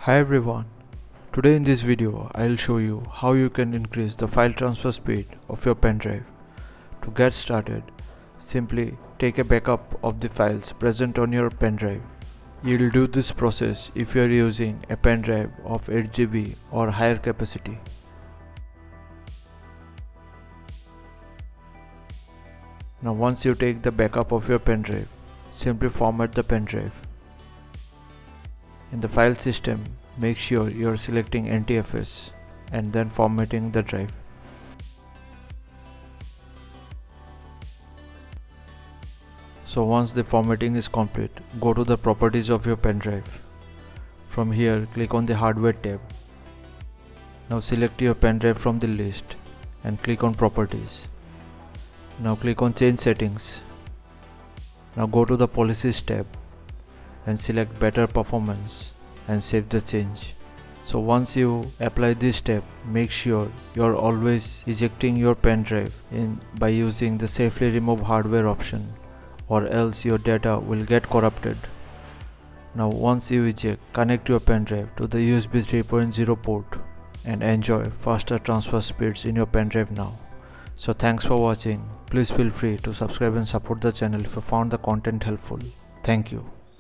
Hi everyone, today in this video I'll show you how you can increase the file transfer speed of your pendrive. To get started, simply take a backup of the files present on your pendrive. You'll do this process if you're using a pendrive of 8 GB or higher capacity. Now once you take the backup of your pendrive, simply format the pendrive. In the file system, make sure you are selecting NTFS and then formatting the drive. So once the formatting is complete, go to the properties of your pendrive. From here, click on the hardware tab. Now select your pendrive from the list and click on properties. Now click on change settings. Now go to the policies tab and select better performance and save the change. So once you apply this step, make sure you are always ejecting your pendrive by using the safely remove hardware option, or else your data will get corrupted. Now once you eject, connect your pendrive to the USB 3.0 port and enjoy faster transfer speeds in your pendrive now. So thanks for watching. Please feel free to subscribe and support the channel if you found the content helpful. Thank you.